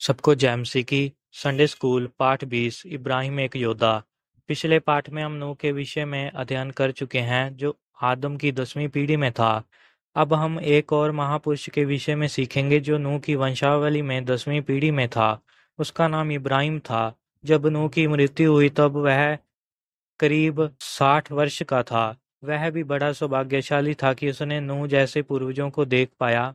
सबको जैमसी की Sunday school पाठ 20 इब्राहिम एक योद्धा। पिछले पाठ में हम नूह के विषय में अध्ययन कर चुके हैं जो आदम की 10वीं पीढ़ी में था। अब हम एक और महापुरुष के विषय में सीखेंगे जो नूह की वंशावली में 10वीं पीढ़ी में था। उसका नाम इब्राहिम था। जब नूह की मृत्यु हुई तब वह करीब 60 वर्ष का था। वह भी बड़ा सौभाग्यशाली था कि उसने नूह जैसे पूर्वजों को देख पाया।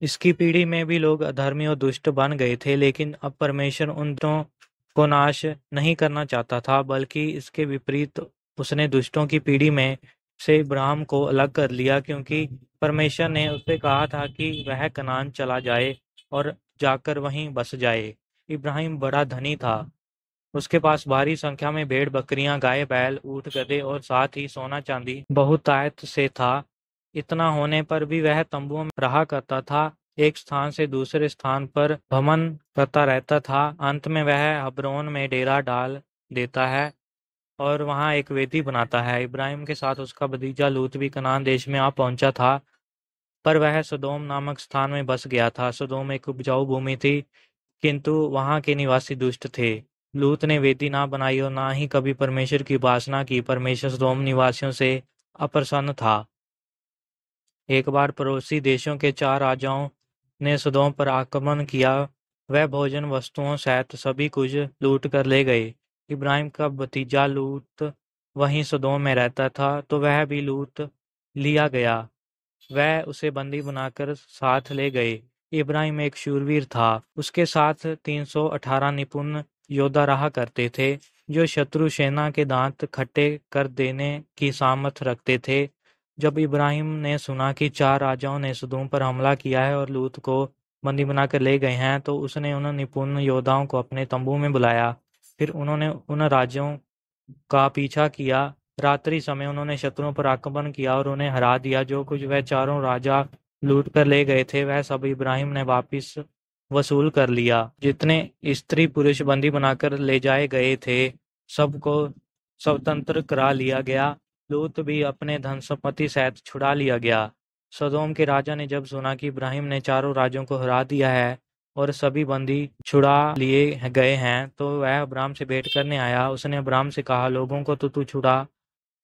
इसकी पीढ़ी में भी लोग अधर्मी और दुष्ट बन गए थे, लेकिन अब परमेश्वर उन दोनों को नाश नहीं करना चाहता था, बल्कि इसके विपरीत उसने दुष्टों की पीढ़ी में से इब्राहिम को अलग कर लिया, क्योंकि परमेश्वर ने उससे कहा था कि वह कनान चला जाए और जाकर वहीं बस जाए। इब्राहिम बड़ा धनी था। उसके पास भारी संख्या में भेड़ बकरियां, गाय बैल, ऊंट गधे और साथ ही सोना चांदी बहुतायत से था। इतना होने पर भी वह तंबुओं में रहा करता था, एक स्थान से दूसरे स्थान पर भ्रमण करता रहता था। अंत में वह हब्रोन में डेरा डाल देता है और वहां एक वेदी बनाता है। इब्राहिम के साथ उसका भतीजा लूत भी कनान देश में आ पहुंचा था, पर वह सदोम नामक स्थान में बस गया था। सदोम एक उपजाऊ भूमि थी, किंतु वहां के निवासी दुष्ट थे। लूत ने वेदी ना बनाई और ना ही कभी परमेश्वर की उपासना की। परमेश्वर सदोम निवासियों से अप्रसन्न था। एक बार पड़ोसी देशों के 4 राजाओं ने सदोम पर आक्रमण किया। वह भोजन वस्तुओं सहित सभी कुछ लूट कर ले गए। इब्राहिम का भतीजा लूत वहीं सदोम में रहता था, तो वह भी लूट लिया गया। वह उसे बंदी बनाकर साथ ले गए। इब्राहिम एक शूरवीर था। उसके साथ 318 निपुण योद्धा रहा करते थे, जो शत्रु सेना के दांत खट्टे कर देने की सामर्थ रखते थे। जब इब्राहिम ने सुना कि 4 राजाओं ने सदोम पर हमला किया है और लूत को बंदी बनाकर ले गए हैं, तो उसने उन निपुण योद्धाओं को अपने तंबू में बुलाया। फिर उन्होंने उन राज्यों का पीछा किया। रात्रि समय उन्होंने शत्रुओं पर आक्रमण किया और उन्हें हरा दिया। जो कुछ वह चारों राजा लूट कर ले गए थे, वह सब इब्राहिम ने वापस वसूल कर लिया। जितने स्त्री पुरुष बंदी बनाकर ले जाए गए थे, सबको स्वतंत्र करा लिया गया। लूत भी अपने धन संपत्ति सहित छुड़ा लिया गया। सदोम के राजा ने जब सुना कि इब्राहिम ने चारों राज्यों को हरा दिया है और सभी बंदी छुड़ा लिए गए हैं, तो वह अब्राम से भेंट करने आया। उसने अब्राम से कहा, लोगों को तो तू छुड़ा,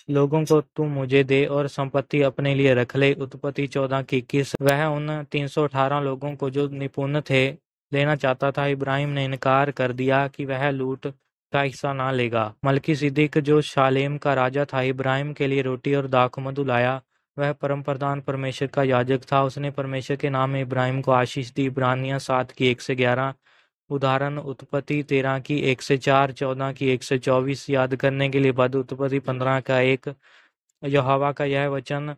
लोगों को तू मुझे दे और संपत्ति अपने लिए रख ले। उत्पत्ति 14 की 21। वह उन 318 लोगों को जो निपुण थे लेना चाहता था। इब्राहिम ने इनकार कर दिया कि वह लूट का हिस्सा ना लेगा। मलकी सिद्दीक जो शालेम का राजा था, इब्राहिम के लिए रोटी और दाखमधु लाया। वह परम प्रधान परमेश्वर का याजक था। उसने परमेश्वर के नाम में इब्राहिम को आशीष दी। इब्रानियां 7 की 1 से 11। उदाहरण उत्पत्ति 13 की 1 से 4, 14 की 1 से 24 याद करने के लिए पद उत्पत्ति 15 का 1। यहोवा का यह वचन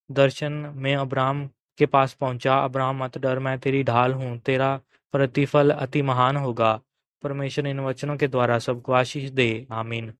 दर्शन में अब्राम के पास पहुंचा, अब्राम मत डर, मैं तेरी ढाल हूँ, तेरा प्रतिफल अति महान होगा। परमेश्वर इन वचनों के द्वारा सबको आशीष दे। आमीन।